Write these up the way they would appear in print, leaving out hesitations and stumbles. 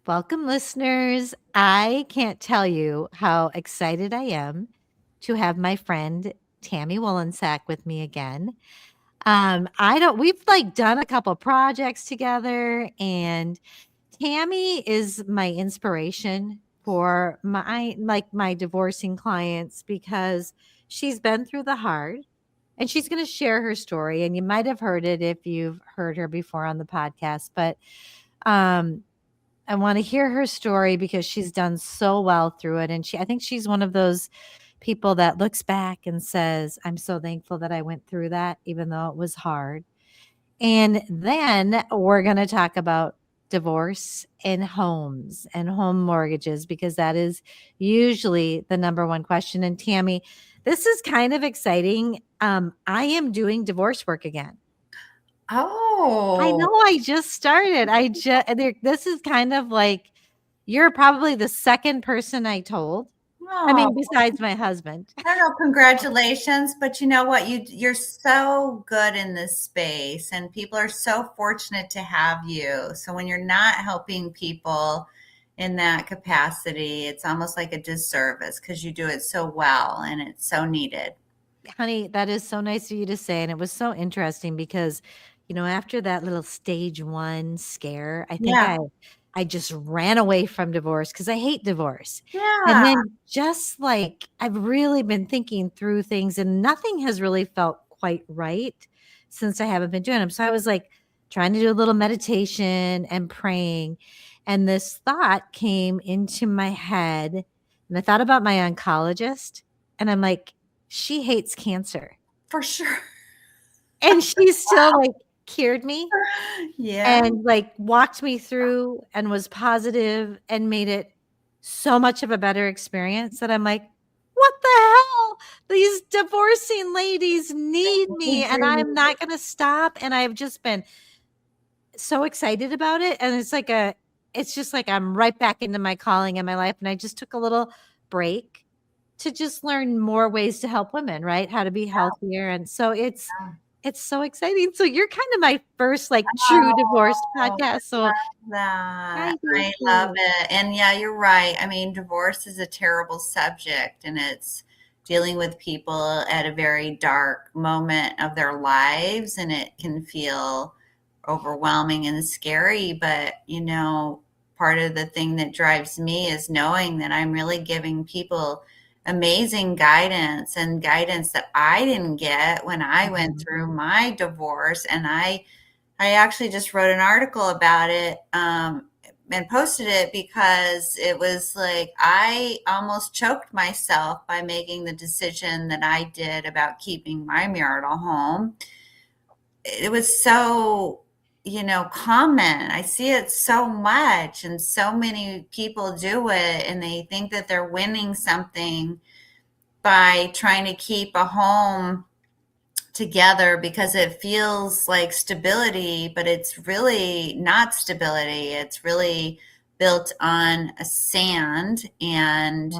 Welcome, listeners. I can't tell you how excited I am to have my friend Tami Wollensak with me again. We've like done a couple projects together, and Tami is my inspiration for my divorcing clients because she's been through the hard and she's going to share her story. And you might have heard it if you've heard her before on the podcast, but um, I want to hear her story because she's done so well through it. And I think she's one of those people that looks back and says, I'm so thankful that I went through that, even though it was hard. And then we're going to talk about divorce and homes and home mortgages, because that is usually the number one question. And Tami, this is kind of exciting. I am doing divorce work again. I know, Oh, I just started. This is kind of like you're probably the second person I told. I mean, oh, besides my husband. I don't know, congratulations. But you know what? You're so good in this space, and people are so fortunate to have you. So when you're not helping people in that capacity, it's almost like a disservice because you do it so well and it's so needed. Honey, that is so nice of you to say. And it was so interesting because, after that little stage one scare, I think Yeah. I just ran away from divorce because I hate divorce. And Yeah. then just like I've really been thinking through things and nothing has really felt quite right since I haven't been doing them. So I was like trying to do a little meditation and praying. And this thought came into my head. And I thought about my oncologist. And I'm like, she hates cancer. For sure. And she still like cured me Yeah. and like walked me through and was positive and made it so much of a better experience that I'm like, what the hell? These divorcing ladies need me and I'm not going to stop. And I've just been so excited about it. And it's just like I'm right back into my calling in my life. And I just took a little break to just learn more ways to help women, right? How to be healthier. And so it's so exciting. So you're kind of my first like true divorced Oh, podcast. So that. I thank I love you. it. And yeah, you're right. I mean, divorce is a terrible subject and it's dealing with people at a very dark moment of their lives and it can feel overwhelming and scary. But, part of the thing that drives me is knowing that I'm really giving people amazing guidance and guidance that I didn't get when I went Mhm. through my divorce. And I actually just wrote an article about it and posted it because it was like I almost choked myself by making the decision that I did about keeping my marital home. It was so, common. I see it so much, and so many people do it, and they think that they're winning something by trying to keep a home together because it feels like stability, but it's really not stability. It's really built on a sand and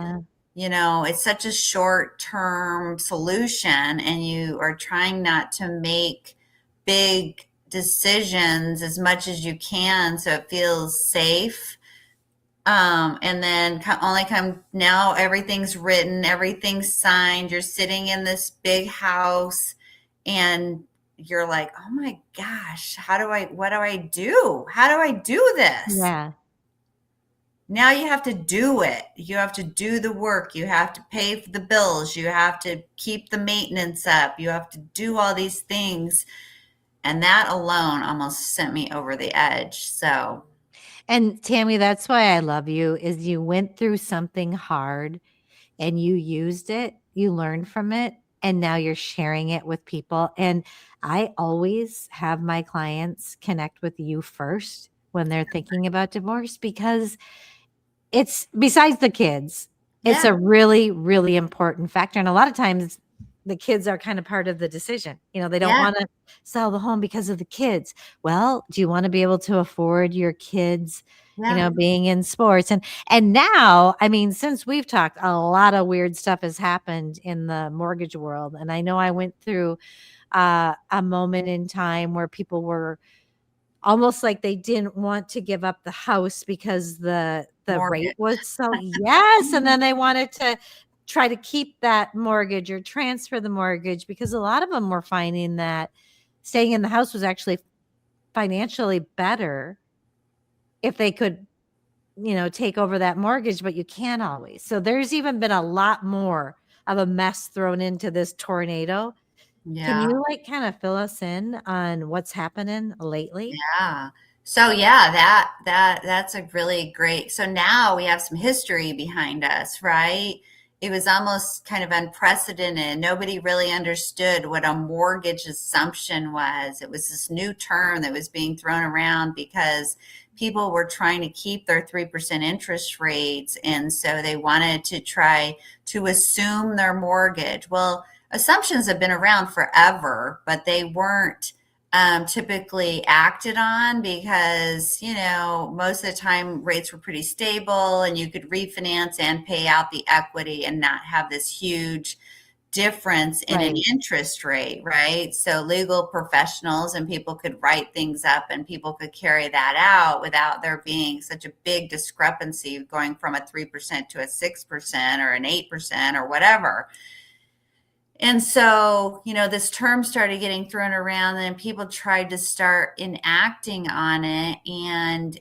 Yeah. it's such a short term solution and you are trying not to make big decisions as much as you can so it feels safe. And then only come now everything's written, everything's signed, you're sitting in this big house and you're like, oh my gosh, what do I do? How do I do this? Yeah. Now you have to do it. You have to do the work. You have to pay for the bills. You have to keep the maintenance up. You have to do all these things. And that alone almost sent me over the edge. So, And Tammy, that's why I love you is you went through something hard and you used it, you learned from it, and now you're sharing it with people. And I always have my clients connect with you first when they're thinking about divorce because it's besides the kids, it's yeah, a really, really important factor, and a lot of times, the kids are kind of part of the decision. They don't yeah, wanna sell the home because of the kids. Well, do you wanna be able to afford your kids, yeah, being in sports? And now, I mean, since we've talked, a lot of weird stuff has happened in the mortgage world, and I know I went through, a moment in time where people were almost like they didn't want to give up the house because the Mortgage. rate was so yes, and then they wanted to try to keep that mortgage or transfer the mortgage because a lot of them were finding that staying in the house was actually financially better if they could, take over that mortgage, but you can't always. So there's even been a lot more of a mess thrown into this tornado. Can Yeah. you like kind of fill us in on what's happening lately? Yeah. So yeah, that's a really great. So now we have some history behind us, right? It was almost kind of unprecedented. Nobody really understood what a mortgage assumption was. It was this new term that was being thrown around because people were trying to keep their 3% interest rates, and so they wanted to try to assume their mortgage. Well, assumptions have been around forever, but they weren't typically acted on because, most of the time rates were pretty stable and you could refinance and pay out the equity and not have this huge difference in an Right. interest rate, right? So legal professionals and people could write things up and people could carry that out without there being such a big discrepancy going from a 3% to a 6% or an 8% or whatever. And so, this term started getting thrown around, and people tried to start enacting on it. And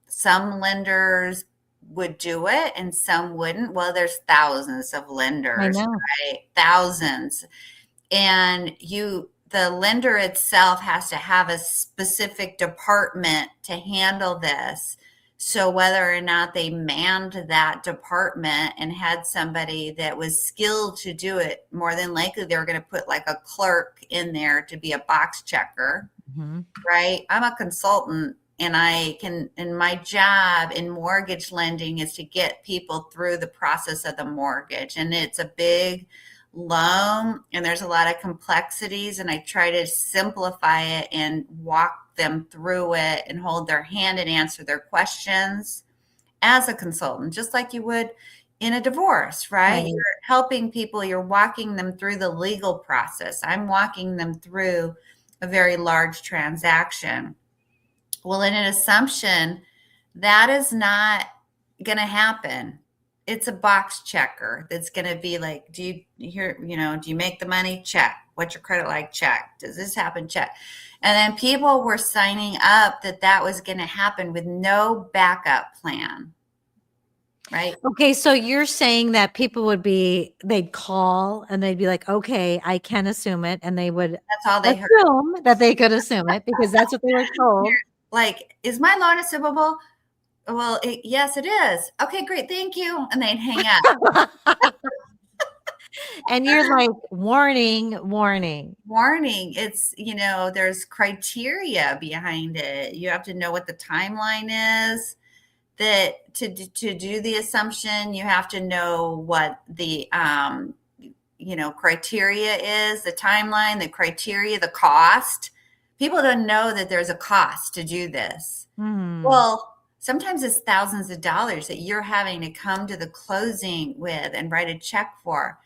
some lenders would do it and some wouldn't. Well, there's thousands of I lenders, know. right? Thousands. And the lender itself has to have a specific department to handle this. So whether or not they manned that department and had somebody that was skilled to do it, more than likely they were going to put like a clerk in there to be a box checker, Mhm. right? I'm a consultant and and my job in mortgage lending is to get people through the process of the mortgage. And it's a big loan and there's a lot of complexities, and I try to simplify it and walk them through it and hold their hand and answer their questions as a consultant, just like you would in a divorce, right? Right. You're helping people, you're walking them through the legal process. I'm walking them through a very large transaction. Well, in an assumption, that is not going to happen. It's a box checker that's going to be like, do you make the money? Check. What's your credit like? Check. Does this happen? Check. And then people were signing up that was going to happen with no backup plan, right? Okay, so you're saying that people they'd call and they'd be like, "Okay, I can assume it," and they would That's all they heard. assume that they could assume it because that's what they were told. Like, is my loan assumable? Well, yes, it is. Okay, great. Thank you. And they'd hang up. And you're like, "Warning, warning." Warning, it's, there's criteria behind it. You have to know what the timeline is, that to do the assumption, you have to know what the criteria is, the timeline, the criteria, the cost. People don't know that there's a cost to do this. Hmm. Well, sometimes it's thousands of dollars that you're having to come to the closing with and write a check for.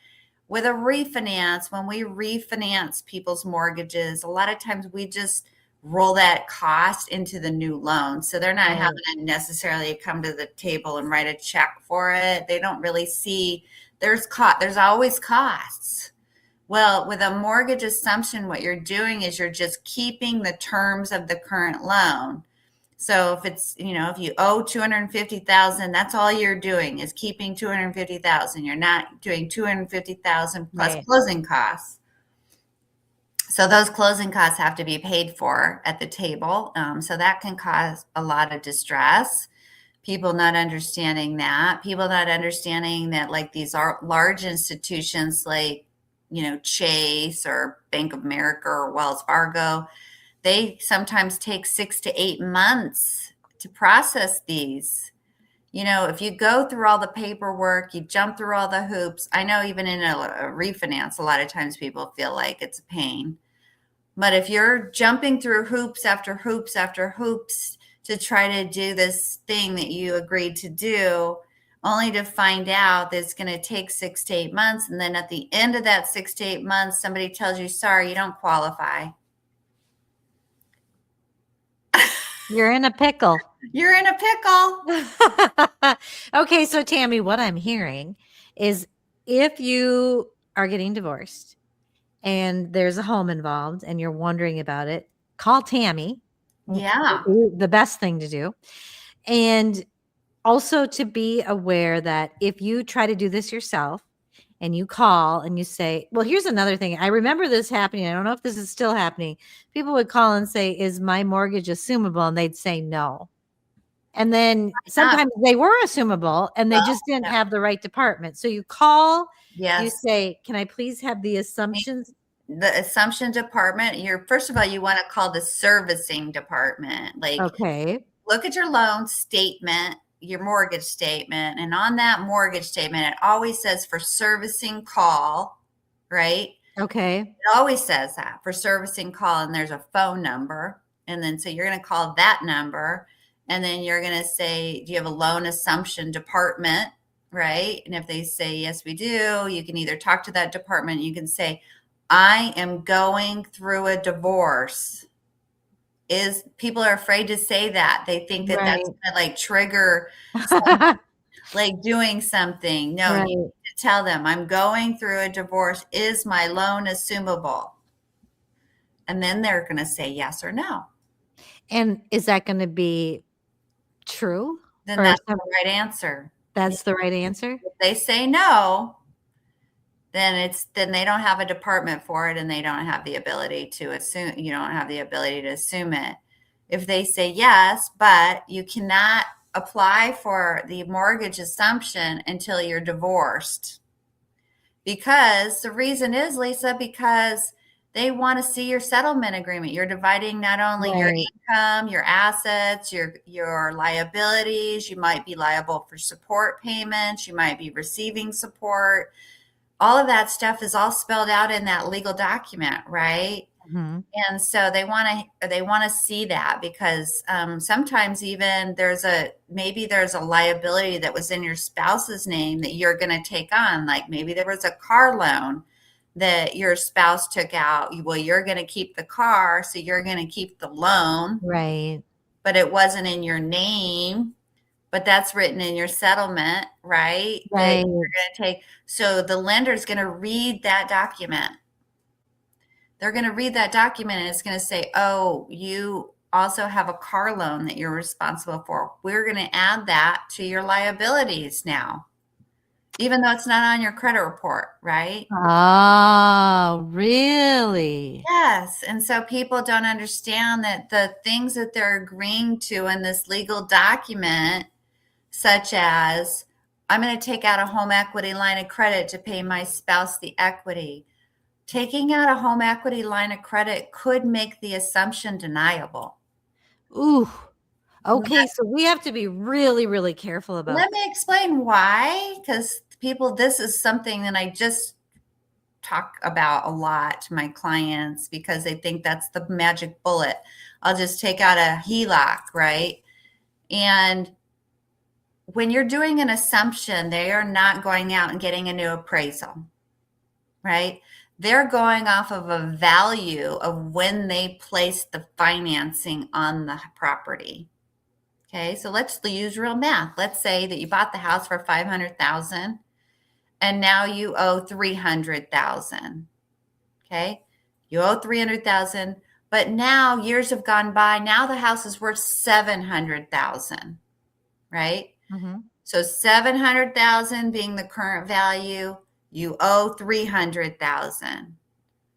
With a refinance, when we refinance people's mortgages, a lot of times we just roll that cost into the new loan. So they're not Right. having to necessarily come to the table and write a check for it. They don't really see there's always costs. Well, with a mortgage assumption, what you're doing is you're just keeping the terms of the current loan. So if it's, if you owe 250,000, that's all you're doing is keeping 250,000. You're not doing 250,000 plus Right. closing costs. So those closing costs have to be paid for at the table. So that can cause a lot of distress. People not understanding that. People not understanding that, like, these are large institutions like, Chase or Bank of America or Wells Fargo, they sometimes take 6 to 8 months to process these. If you go through all the paperwork, you jump through all the hoops. I know even in a refinance, a lot of times people feel like it's a pain. But if you're jumping through hoops after hoops after hoops to try to do this thing that you agreed to do, only to find out that it's going to take 6 to 8 months, and then at the end of that 6 to 8 months, somebody tells you, sorry, you don't qualify. You're in a pickle. You're in a pickle. Okay, so Tami, what I'm hearing is if you are getting divorced and there's a home involved and you're wondering about it, call Tami. Yeah. The best thing to do. And also to be aware that if you try to do this yourself and you call and you say, well, here's another thing. I remember this happening. I don't know if this is still happening. People would call and say, is my mortgage assumable? And they'd say no. And then Not sometimes they were assumable and they well. just didn't No. have the right department. So you call, you Yes. say, can I please have the assumptions? The assumption department, you're first of all, you want to call the servicing department. Like, Okay. look at your loan statement, your mortgage statement, and on that mortgage statement, it always says for servicing call, right? Okay. It always says that for servicing call, and there's a phone number. And then so you're going to call that number, and then you're going to say, do you have a loan assumption department? Right. And if they say, yes, we do, you can either talk to that department, you can say, I am going through a divorce. Is people are afraid to say that. They think that Right. that's going to like trigger like doing something. No, you Right. need to tell them, I'm going through a divorce. Is my loan assumable? And then they're going to say yes or no. And is that going to be true? Then Or that's the right answer. that's the right answer? If they say no, then they don't have a department for it and they don't have the ability to assume, you don't have the ability to assume it. If they say yes, but you cannot apply for the mortgage assumption until you're divorced. Because the reason is, Lesa, because they want to see your settlement agreement. You're dividing not only your Right. income, your assets, your liabilities. You might be liable for support payments. You might be receiving support. All of that stuff is all spelled out in that legal document, right? Mhm. And so they want to see that because sometimes even maybe there's a liability that was in your spouse's name that you're going to take on. Like maybe there was a car loan that your spouse took out. Well, you're going to keep the car, so you're going to keep the loan, Right. but it wasn't in your name. But that's written in your settlement, right? That Right. you're going to take. So the lender's going to read that document. They're going to read that document and it's going to say, oh, you also have a car loan that you're responsible for. We're going to add that to your liabilities now, even though it's not on your credit report, right? Oh, really? Yes. And so people don't understand that the things that they're agreeing to in this legal document, such as, I'm going to take out a home equity line of credit to pay my spouse the equity. Taking out a home equity line of credit could make the assumption deniable. Ooh. Okay, Let, so we have to be really, really careful about let me explain why, because people, this is something that I just talk about a lot to my clients because they think that's the magic bullet. I'll just take out a HELOC, right? And when you're doing an assumption, they are not going out and getting a new appraisal, right? They're going off of a value of when they placed the financing on the property. Okay, so let's use real math. Let's say that you bought the house for 500,000 and now you owe 300,000. Okay, you owe 300,000, but now years have gone by. Now the house is worth 700,000, right? Mhm. So 700,000 being the current value, you owe 300,000.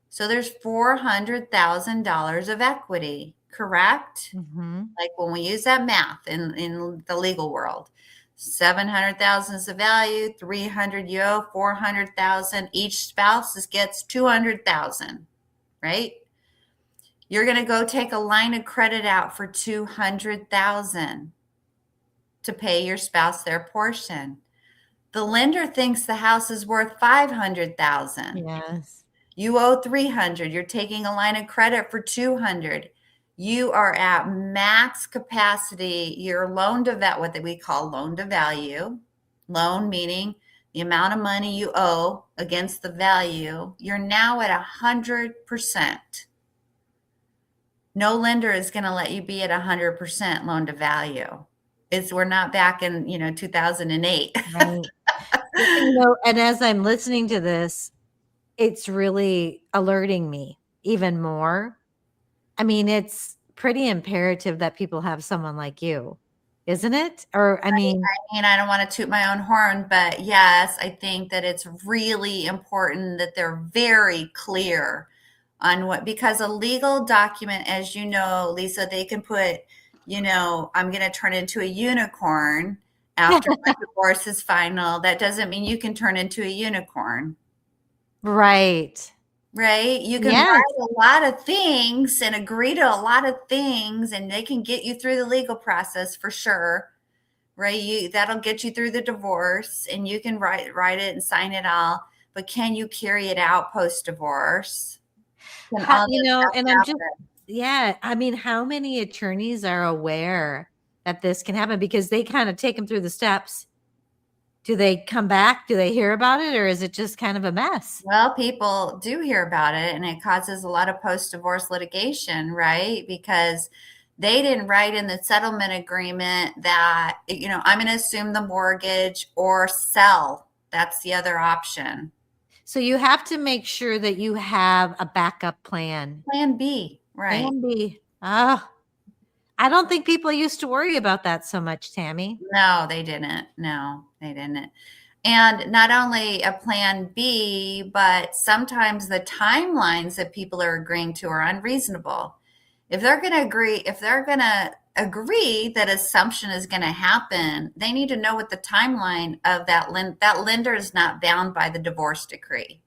So there's $400,000 of equity, correct? Mhm. Like when we use that math in the legal world, 700,000 is the value, 300 you owe, 400,000. Each spouse gets 200,000, right? You're going to go take a line of credit out for 200,000 to pay your spouse their portion. The lender thinks the house is worth 500,000. Yes. You owe 300. You're taking a line of credit for 200. You are at max capacity. Your loan to value, what we call loan to value, loan meaning the amount of money you owe against the value. You're now at 100%. No lender is going to let you be at 100% loan to value. We're not back in, 2008. Right. And as I'm listening to this, it's really alerting me even more. I mean, it's pretty imperative that people have someone like you, isn't it? Or, I mean, I don't want to toot my own horn, but yes, I think that it's really important that they're very clear on because a legal document, as you know, Lesa, they can put, I'm going to turn into a unicorn after my divorce is final. That doesn't mean you can turn into a unicorn. right. Right? You can Yes. write a lot of things and agree to a lot of things, and they can get you through the legal process for sure. Right? That'll get you through the divorce, and you can write it and sign it all. But can you carry it out post divorce? Can all this stuff And happen? yeah, I mean, how many attorneys are aware that this can happen because they kind of take them through the steps? Do they come back? Do they hear about it? Or is it just kind of a mess? Well, people do hear about it, and it causes a lot of post divorce litigation, right? Because they didn't write in the settlement agreement that, I'm going to assume the mortgage or sell. That's the other option. So you have to make sure that you have a backup plan. Plan B, right? Plan B. Oh, I don't think people used to worry about that so much, Tami. No, they didn't. No, they didn't. And not only a plan B, but sometimes the timelines that people are agreeing to are unreasonable. If they're going to agree that assumption is going to happen, they need to know what the timeline of that lender is not bound by the divorce decree.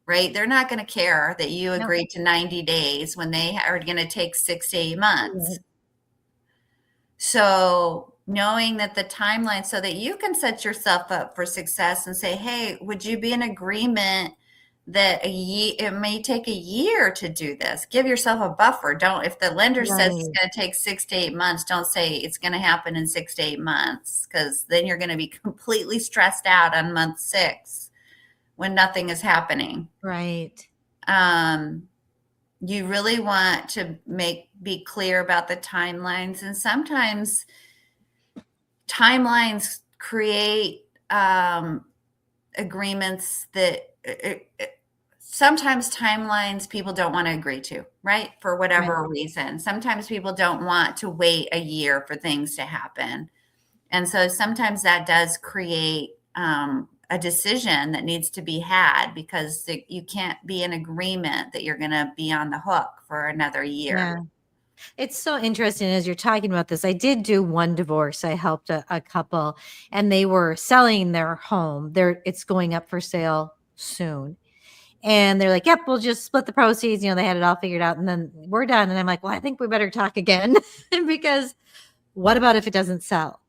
Right? They're not going to care that you agreed to 90 days when they are going to take 6 to 8 months. So knowing that the timeline so that you can set yourself up for success and say, hey, would you be in agreement that it may take a year to do this? Give yourself a buffer. Don't, if the lender says it's going to take 6 to 8 months, don't say it's going to happen in 6 to 8 months, because then you're going to be completely stressed out on month 6 when nothing is happening. Right. You really want to be clear about the timelines, and sometimes timelines create agreements that sometimes timelines people don't want to agree to, right? For whatever reason. Sometimes people don't want to wait a year for things to happen. And so sometimes that does create a decision that needs to be had, because you can't be in agreement that you're going to be on the hook for another year. Yeah. It's so interesting as you're talking about this. I did do one divorce. I helped a couple, and they were selling their home. It's going up for sale soon. And they're like, yep, we'll just split the proceeds. They had it all figured out, and then we're done. And I'm like, well, I think we better talk again because what about if it doesn't sell?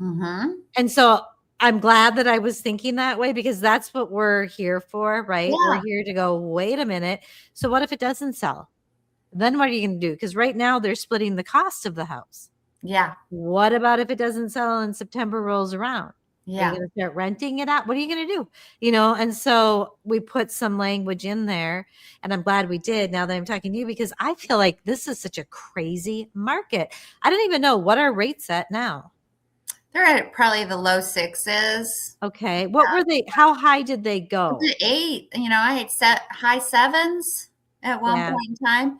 Mm-hmm. And so I'm glad that I was thinking that way, because that's what we're here for, right? Yeah. We're here to go, wait a minute. So what if it doesn't sell? Then what are you going to do? Because right now they're splitting the cost of the house. Yeah. What about if it doesn't sell and September rolls around? Yeah. Are you going to start renting it out? What are you going to do? And so we put some language in there, and I'm glad we did now that I'm talking to you, because I feel like this is such a crazy market. I don't even know what our rates at now. They're at probably the low 6s. Okay. What were they? How high did they go? 8. I had set high 7s at one point in time.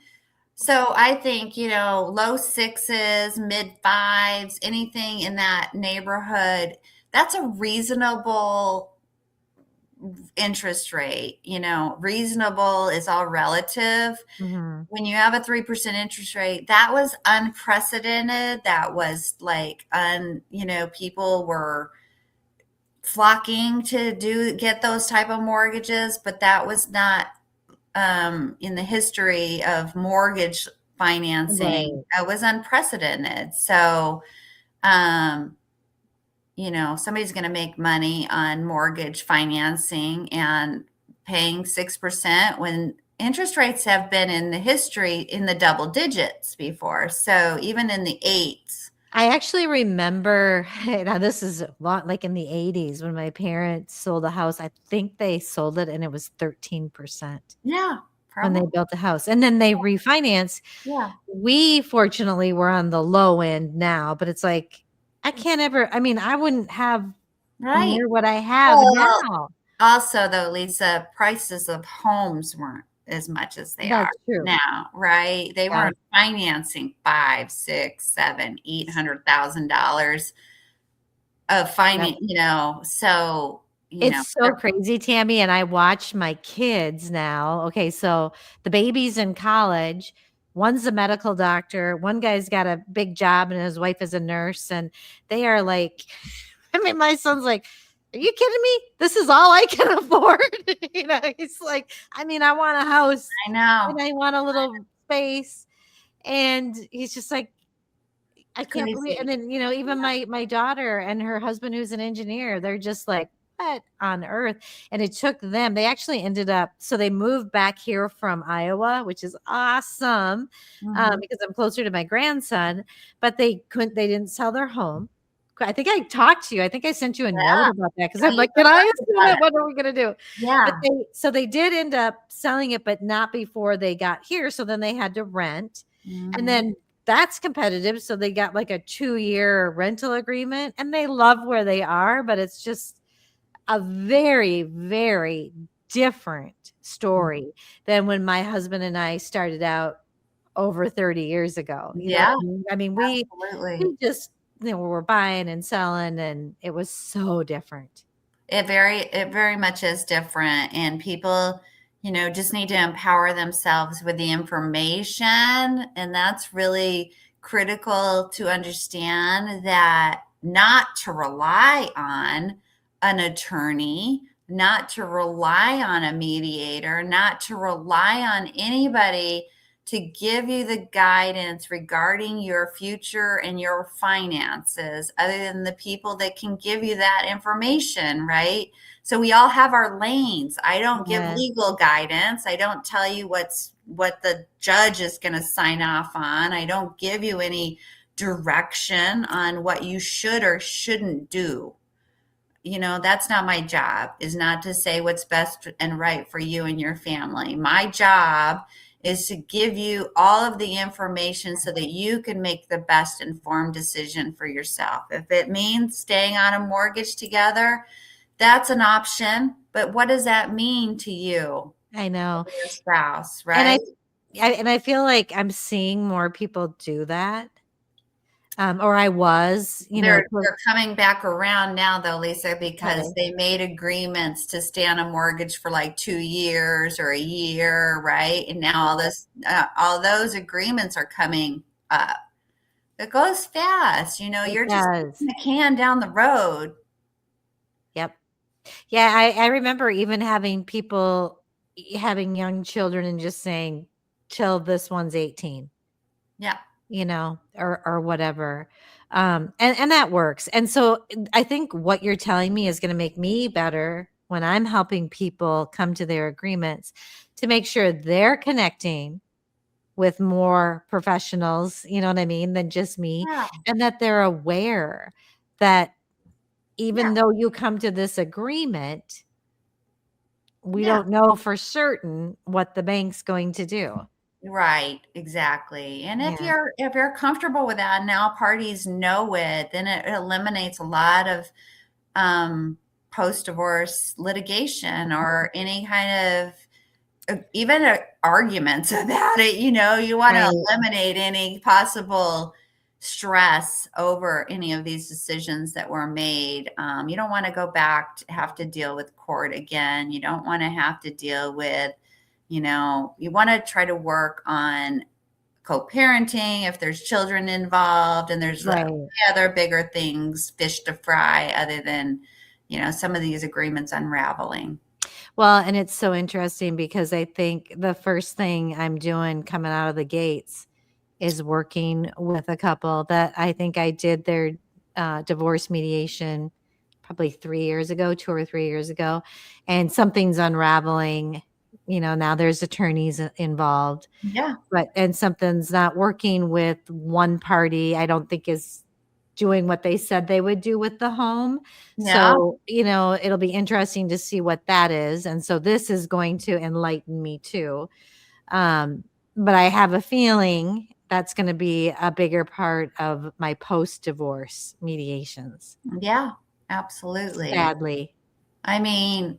So I think, low 6s, mid 5s, anything in that neighborhood, that's a reasonable interest rate. Reasonable is all relative. Mm-hmm. When you have a 3% interest rate, that was unprecedented. That was like, people were flocking to get those type of mortgages, but that was not in the history of mortgage financing. It was unprecedented. So, somebody's going to make money on mortgage financing and paying 6% when interest rates have been in the history in the double digits before. So even in the 8s. I actually remember, now this is a lot like in the 80s when my parents sold a house. I think they sold it and it was 13%. Yeah, when they Probably. built a house, and then they refinance. Yeah. We fortunately were on the low end now, but it's like, I can't ever, I mean, I wouldn't have Right. near what I have Well, now. also though, Lisa, prices of homes weren't as much as they are That's true. now, right? They Yeah. weren't financing 5, 6, 7, $800,000 of Yep. finance, so, It's so crazy, Tammy, and I watch my kids now. Okay, so the baby's in college. One's a medical doctor. One guy's got a big job, and his wife is a nurse. And they are like, I mean, my son's like, "Are you kidding me? This is all I can afford." He's like, I mean, I want a house I and know. I want a little space. And he's just like, I can't believe, and Crazy. then, even my daughter and her husband, who's an engineer, they're just like, "What on earth?" And it took them, they actually ended up, so they moved back here from Iowa, which is awesome, Mhm. because I'm closer to my grandson, but they didn't sell their home. I think I talked to you. I think I sent you a note Yeah. about that because Yeah, I'm you like, "Can I wrote assume about it? it. What are we gonna do?" But Yeah. they did end up selling it, but not before they got here, so then they had to rent, and Mhm. then that's competitive. So they got like a 2-year rental agreement and they love where they are, but it's just a very, very different story than when my husband and I started out over 30 years ago. You know what Yeah, I mean? I mean, we absolutely. just, we're buying and selling and it was so different. It very much is different, and people, just need to empower themselves with the information, and that's really critical to understand that not to rely on an attorney, not to rely on a mediator, not to rely on anybody to give you the guidance regarding your future and your finances other than the people that can give you that information, right? So we all have our lanes. I don't give Yeah. legal guidance. I don't tell you what the judge is going to sign off on. I don't give you any direction on what you should or shouldn't do. That's not my job, is not to say what's best and right for you and your family. My job is to give you all of the information so that you can make the best informed decision for yourself. If it means staying on a mortgage together, that's an option. But what does that mean to you, I know. your spouse, And right? I feel like I'm seeing more people do that. Or I was, They're coming back around now though, Lisa, because okay. they made agreements to stay on a mortgage for like 2 years or a year, right? And now all those agreements are coming up. It goes fast, It you're just does. kicking the can down the road. Yep. Yeah, I remember even having people having young children and just saying, "Till this one's 18," Yeah, or whatever. And that works. And so I think what you're telling me is gonna make me better when I'm helping people come to their agreements to make sure they're connecting with more professionals, you know what I mean, than just me, yeah, and that they're aware that yeah, even though you come to this agreement, we yeah. don't know for certain what the bank's going to do. Right, exactly. And if Yeah, you're comfortable with that, and now parties know it, then it eliminates a lot of post-divorce litigation or any kind of even arguments about it. You want to right. eliminate any possible stress over any of these decisions that were made. You don't want to go back to have to deal with court again. You don't want to have to deal with, you want to try to work on co-parenting if there's children involved, and there's Right. other bigger things, fish to fry, other than, some of these agreements unraveling. Well, and it's so interesting because I think the first thing I'm doing coming out of the gates is working with a couple that I think I did their divorce mediation probably 3 years ago, 2 or 3 years ago, and something's unraveling. Now there's attorneys involved, Yeah. but and something's not working with one party, I don't think is doing what they said they would do with the home. Yeah. So, it'll be interesting to see what that is. And so this is going to enlighten me too. Um, but I have a feeling that's going to be a bigger part of my post-divorce mediations. Yeah, absolutely. Sadly. I mean,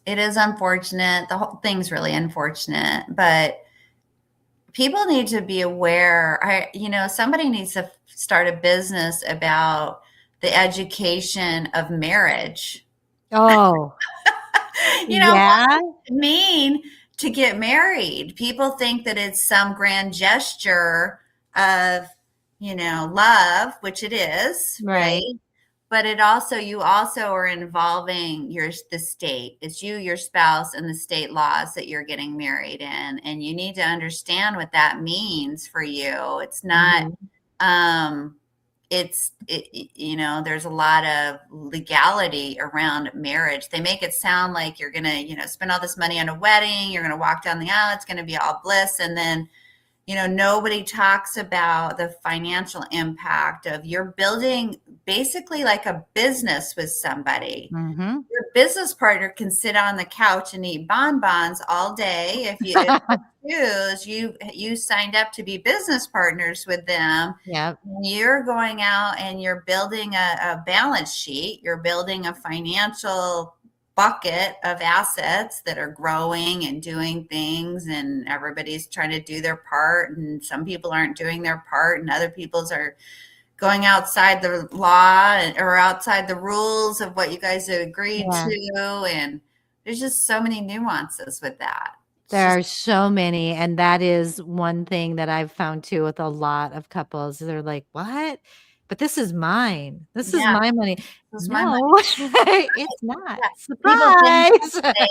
it is unfortunate. The whole thing's really unfortunate, but people need to be aware. Somebody needs to start a business about the education of marriage. Oh, What yeah, does it mean to get married? People think that it's some grand gesture of, love, which it is, right? right. But you also are involving the state. It's you, your spouse, and the state laws that you're getting married in, and you need to understand what that means for you. It's not, Mhm. um, there's a lot of legality around marriage. They make it sound like you're gonna, spend all this money on a wedding, you're gonna walk down the aisle, it's gonna be all bliss, and then nobody talks about the financial impact of you're building basically like a business with somebody. Mhm. Your business partner can sit on the couch and eat bonbons all day. If you choose, you signed up to be business partners with them. Yep. You're going out and you're building a balance sheet. You're building a financial bucket of assets that are growing and doing things, and everybody's trying to do their part, and some people aren't doing their part, and other people's are going outside the law or outside the rules of what you guys have agreed Yeah. to. And there's just so many nuances with that. It's There just, are so many, and that is one thing that I've found too with a lot of couples. They're like, "What? But this is mine. This is yeah, my money." this is my money. No, it's not. Yeah. People then Surprise. say,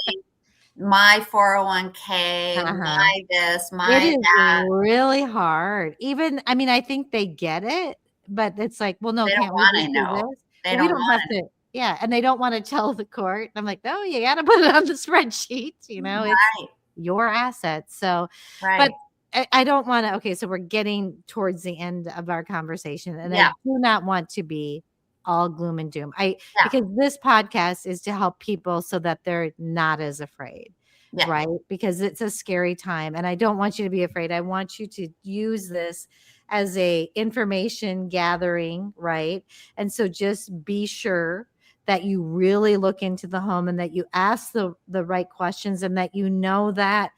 my 401k, Uh-huh. my this, It my is that. really hard. Even I mean, I think they get it, but it's like, "Well, no, They don't can't we want just to do know. this?" They Well, we don't don't have want to. Yeah, and they don't wanna tell the court. I'm like, "No, you gotta put it on the spreadsheet, it's Right, your assets." So, but right. I don't wanna okay, so we're getting towards the end of our conversation, and I Yeah, do not want to be all gloom and doom. yeah, Because this podcast is to help people so that they're not as afraid. yeah, Right? Because it's a scary time, and I don't want you to be afraid. I want you to use this as a information gathering, right? And so just be sure that you really look into the home and that you ask the right questions and that you know that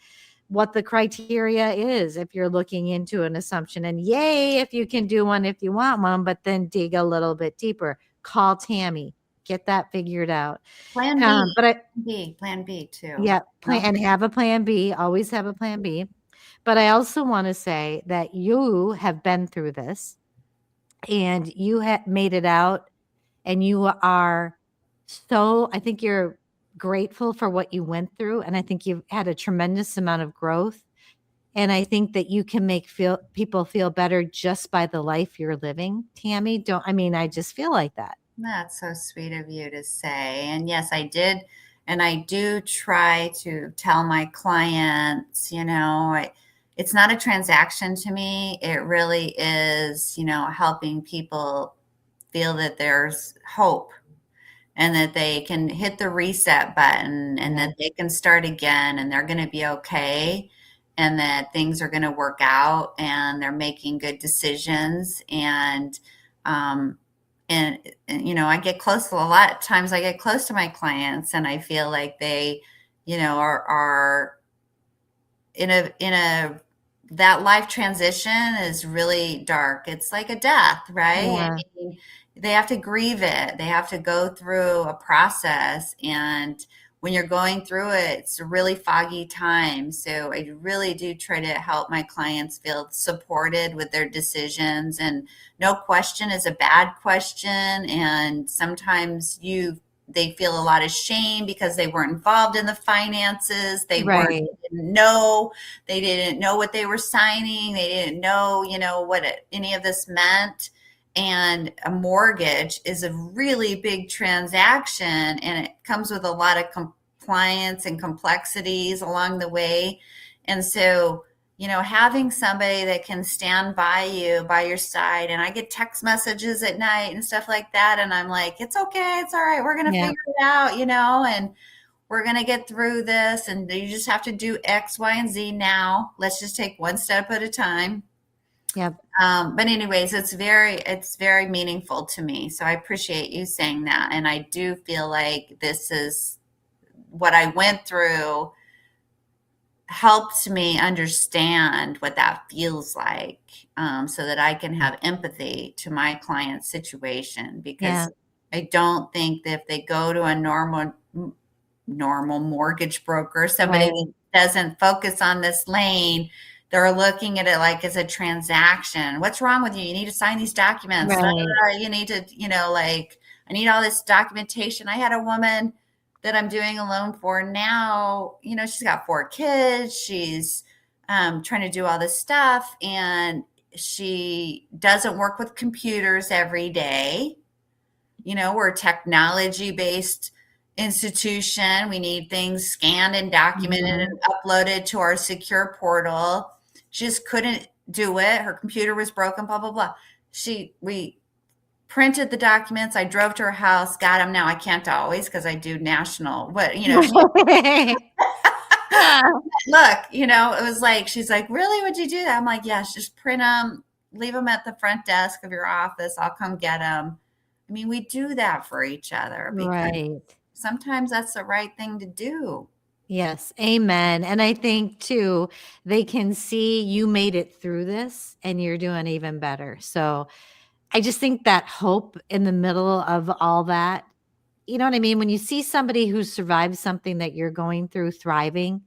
what the criteria is if you're looking into an assumption. And yay, if you can do one if you want one, but then dig a little bit deeper. Call Tammy, get that figured out. plan B, But I plan B too. yeah, plan No? and have a plan B, always have a plan B. But I also wanna say that you have been through this, and you have made it out, and you are so I think you're grateful for what you went through, and I think you've had a tremendous amount of growth, and I think that you can make feel people feel better just by the life you're living, Tammy, don't I mean, I just feel like that. That's so sweet of you to say. And yes, I did. And I do try to tell my clients, it's not a transaction to me. It really is, helping people feel that there's hope and that they can hit the reset button and Yeah, that they can start again and they're going to be okay and that things are going to work out and they're making good decisions. Um, I get close to a lot of times I get close to my clients and I feel like they, are in a that life transition is really dark. It's like a death, right? I yeah, mean, they have to grieve it. They have to go through a process. And when you're going through it, it's a really foggy time. So I really do try to help my clients feel supported with their decisions. And no question is a bad question. And sometimes they feel a lot of shame because they weren't involved in the finances. right, They didn't know what they were signing. They didn't know, what any of this meant. And a mortgage is a really big transaction and it comes with a lot of compliance and complexities along the way. And so, having somebody that can stand by you, by your side, and I get text messages at night and stuff like that. And I'm like, it's okay. It's all right. We're going to yeah, figure it out, and we're going to get through this, and you just have to do X, Y, and Z now. Let's just take one step at a time. Yep. But anyways, it's very meaningful to me. So I appreciate you saying that. And I do feel like this is what I went through helped me understand what that feels like, so that I can have empathy to my client's situation, Yeah. because I don't think that if they go to a normal mortgage broker, somebody Right. that doesn't focus on this lane, they're looking at it like as a transaction. What's wrong with you? You need to sign these documents. Right. You need to, like, I need all this documentation. I had a woman that I'm doing a loan for now. She's got 4 kids. She's trying to do all this stuff, and she doesn't work with computers every day. We're a technology based institution. We need things scanned and documented Mhm. and uploaded to our secure portal. She just couldn't do it. Her computer was broken, blah, blah, blah. We printed the documents. I drove to her house, got them. Now I can't always because I do national, look, it was like, she's like, really, would you do that? I'm like, yes, just print them, leave them at the front desk of your office. I'll come get them. I mean, we do that for each other because Right. sometimes that's the right thing to do. Yes, amen. And I think too, they can see you made it through this and you're doing even better. So I just think that hope in the middle of all that, you know what I mean? When you see somebody who survived something that you're going through thriving,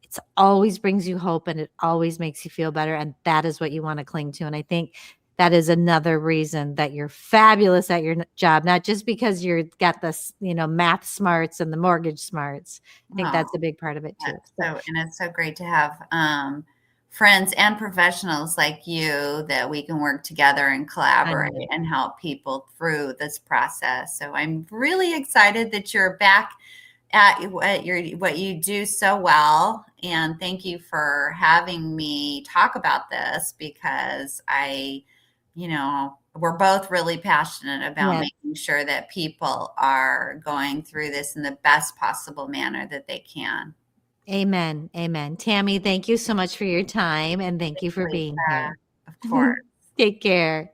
it's always brings you hope and it always makes you feel better. And that is what you want to cling to. And I think that is another reason that you're fabulous at your job, not just because you're got this, math smarts and the mortgage smarts. I think Oh, that's a big part of it too. So and it's so great to have friends and professionals like you that we can work together and I collaborate know. and help people through this process. So I'm really excited that you're back at what you do so well, and thank you for having me talk about this, because we're both really passionate about Yes. making sure that people are going through this in the best possible manner that they can. Amen. Amen. Tammy, thank you so much for your time and thank you for being Lisa, here. of course. Take care.